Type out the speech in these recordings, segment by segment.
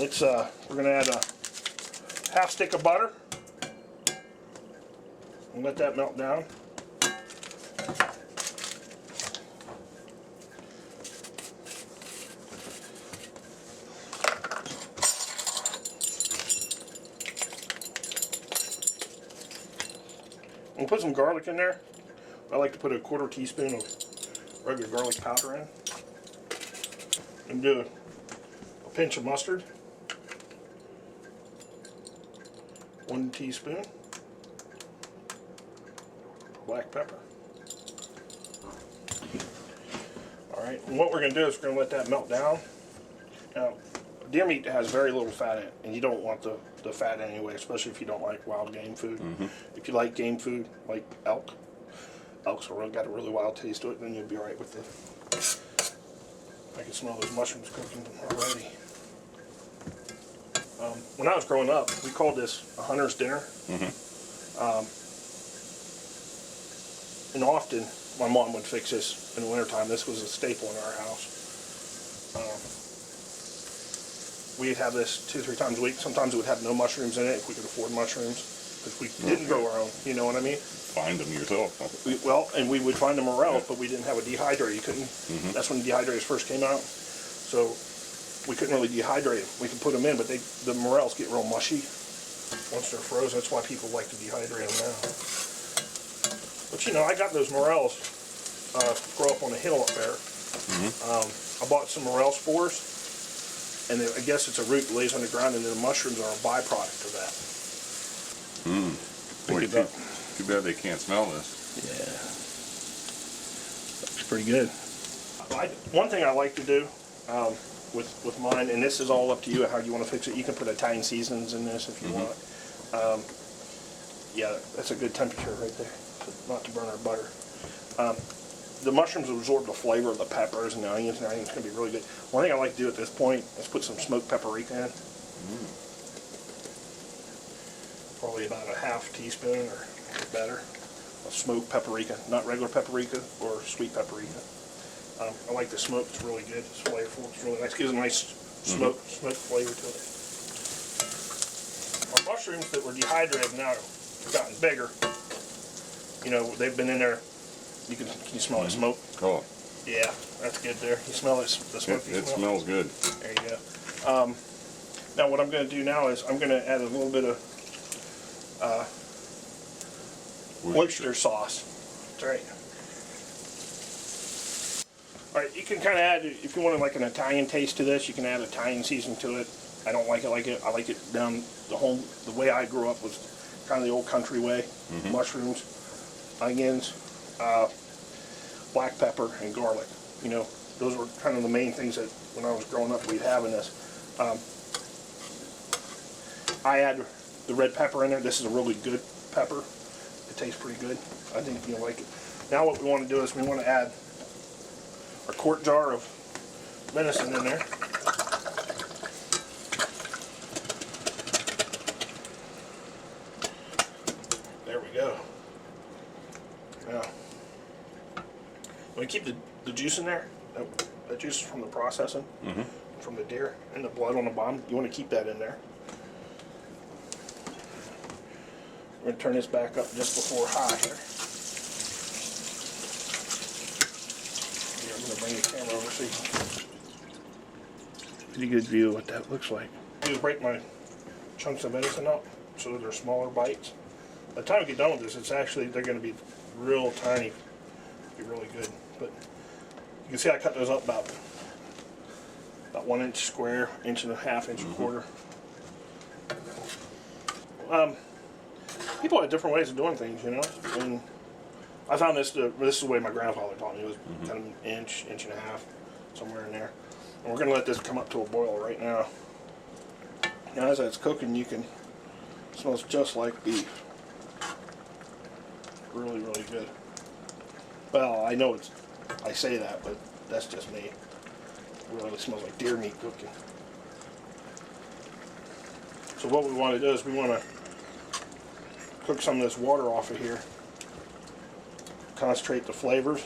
it's we're going to add a half stick of butter and let that melt down. We'll put some garlic in there. I like to put a 1/4 teaspoon of regular garlic powder in. And do a pinch of mustard. 1 teaspoon. Black pepper. Alright, and what we're going to do is we're going to let that melt down. Now, deer meat has very little fat in it, and you don't want the fat anyway, especially if you don't like wild game food. If you like game food, like elk's got a really wild taste to it, then you'll be alright with I can smell those mushrooms cooking already. When I was growing up, we called this a hunter's dinner. And often, my mom would fix this in the wintertime. This was a staple in our house. We'd have this 2 or 3 times a week. Sometimes it would have no mushrooms in it if we could afford mushrooms, because we didn't grow our own. You know what I mean? Find them yourself. Well, and we would find them morels, but we didn't have a dehydrator. You couldn't. That's when dehydrators first came out. So we couldn't really dehydrate them. We could put them in, but the morels get real mushy once they're frozen. That's why people like to dehydrate them now. But you know, I got those morels grow up on a hill up there. I bought some morel spores, and I guess it's a root that lays on the ground, and then the mushrooms are a byproduct of that. Boy, too bad they can't smell this. Yeah. Looks pretty good. One thing I like to do with mine, and this is all up to you how you want to fix it. You can put Italian seasonings in this if you want. Yeah, that's a good temperature right there, not to burn our butter. The mushrooms absorb the flavor of the peppers and the onions, and I think it's going to be really good. One thing I like to do at this point is put some smoked paprika in. Probably about a half teaspoon or better of smoked paprika, not regular paprika or sweet paprika. I like the smoke, it's really good, it's flavorful, it's really nice, it gives a nice smoke flavor to it. Our mushrooms that were dehydrated now have gotten bigger. You know, they've been in there. Can you smell that smoke? Oh. Yeah, that's good there. You smell it, the smoky smell? It smells good. There you go. Now what I'm going to do now is I'm going to add a little bit of Worcestershire sauce. That's right. Alright, you can kind of add, if you want like an Italian taste to this, you can add Italian seasoning to it. I don't like it like it. I like it down the way I grew up was kind of the old country way. Mushrooms, onions, black pepper, and garlic. You know, those were kind of the main things that when I was growing up we'd have in this. I add the red pepper in there. This is a really good pepper. It tastes pretty good. I think you'll like it. Now what we want to do is we want to add our quart jar of venison in there. There we go. Now, we keep the juice in there. That juice is from the processing, from the deer, and the blood on the bottom. You want to keep that in there. We're going to turn this back up just before high here. I'm going to bring the camera over so you can get a good view of what that looks like. I break my chunks of venison up so they're smaller bites. By the time we get done with this, they're going to be real tiny. Be really good. But you can see I cut those up about 1 inch square, 1.5 inches, 1.25 inches. People have different ways of doing things, you know. And I found this is the way my grandfather taught me. It was kind of an inch, 1.5 inches, somewhere in there. And we're going to let this come up to a boil right now. And as it's cooking, it smells just like beef. Really, really good. Well, I know I say that, but that's just me. It really smells like deer meat cooking. So what we want to do is we want to cook some of this water off of here. Concentrate the flavors.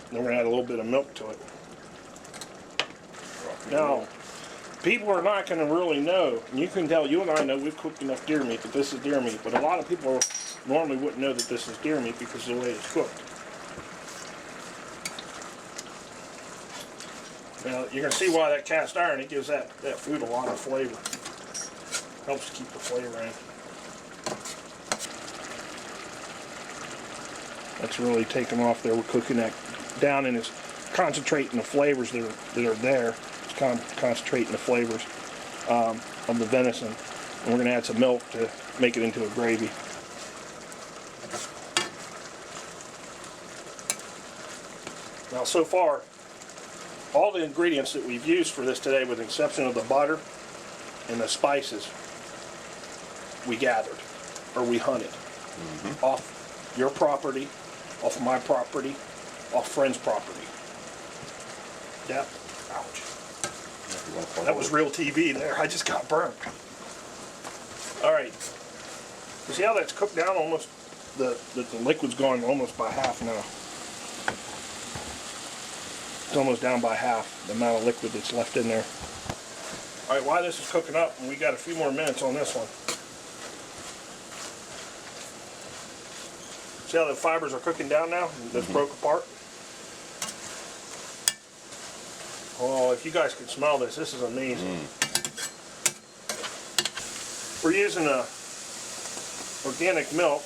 And then we're going to add a little bit of milk to it. Now, people are not going to really know. And you can tell, you and I know we've cooked enough deer meat that this is deer meat, but a lot of people normally wouldn't know that this is deer meat because of the way it's cooked. Now, you're going to see why that cast iron, it gives that food a lot of flavor. Helps keep the flavor in. That's really taken off there. We're cooking that down and it's concentrating the flavors that are there. It's concentrating the flavors of the venison. And we're going to add some milk to make it into a gravy. Now, so far, all the ingredients that we've used for this today, with the exception of the butter and the spices, we gathered, or we hunted, off your property, off my property, off friends' property. Yeah, ouch. That was real TV there. I just got burnt. All right. You see how that's cooked down almost? The liquid's gone almost by half now. It's almost down by half the amount of liquid that's left in there. All right, while this is cooking up, and we got a few more minutes on this one. See how the fibers are cooking down now? That's broke apart. Oh, if you guys could smell this, this is amazing. We're using organic milk.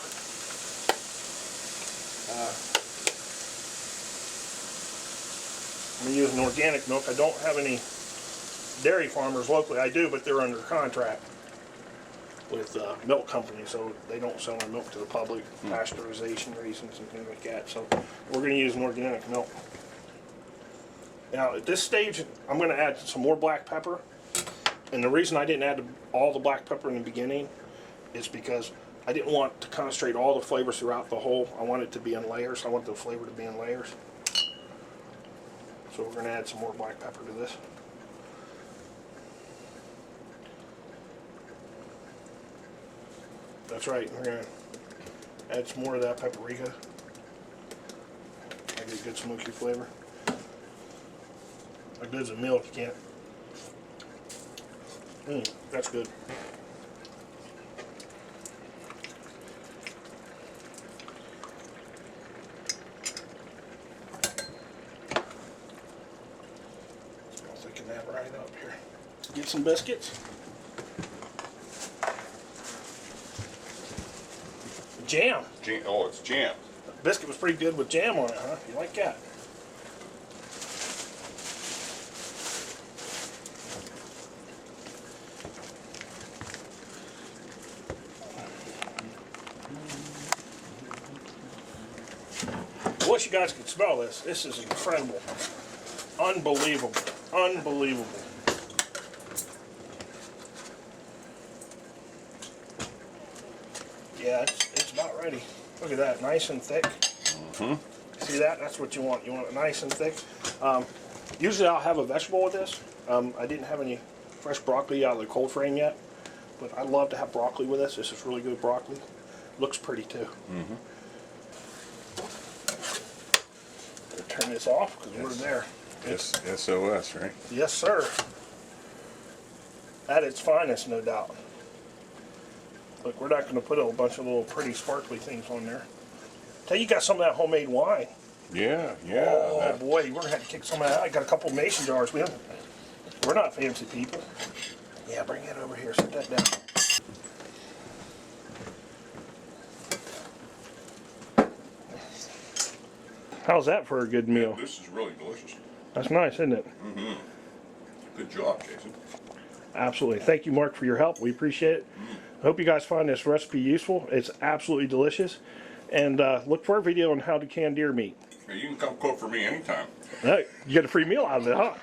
I'm using organic milk. I don't have any dairy farmers locally. I do, but they're under contract with milk companies, so they don't sell our milk to the public, pasteurization reasons and things like that. So we're going to use an organic milk. Now at this stage, I'm going to add some more black pepper. And the reason I didn't add all the black pepper in the beginning is because I didn't want to concentrate all the flavors throughout the whole. I want it to be in layers. I want the flavor to be in layers. So we're going to add some more black pepper to this. That's right, we're going to add some more of that paprika. I get a good smoky flavor. Like good as a milk, you can't. That's good. I'll thicken that right up here. Get some biscuits. Jam. Oh, it's jam. The biscuit was pretty good with jam on it, huh? You like that? I wish you guys could smell this. This is incredible. Unbelievable. Unbelievable. Yeah, it's about ready. Look at that, nice and thick. See that? That's what you want. You want it nice and thick. Usually I'll have a vegetable with this. I didn't have any fresh broccoli out of the cold frame yet, but I love to have broccoli with this. This is really good broccoli. Looks pretty too. Turn this off because we're there. It's S.o.s, right? Yes, sir. At its finest, no doubt. Look, we're not going to put a bunch of little pretty sparkly things on there. Tell you got some of that homemade wine. Yeah. Oh boy, we're gonna have to kick some of that. I got a couple mason jars. We're not fancy people. Yeah, bring that over here. Set that down. How's that for a good meal? Yeah, this is really delicious. That's nice, isn't it? Good job, Jason. Absolutely. Thank you, Mark, for your help. We appreciate it. I hope you guys find this recipe useful. It's absolutely delicious. And look for our video on how to can deer meat. You can come cook for me anytime. Hey, you get a free meal out of it, huh?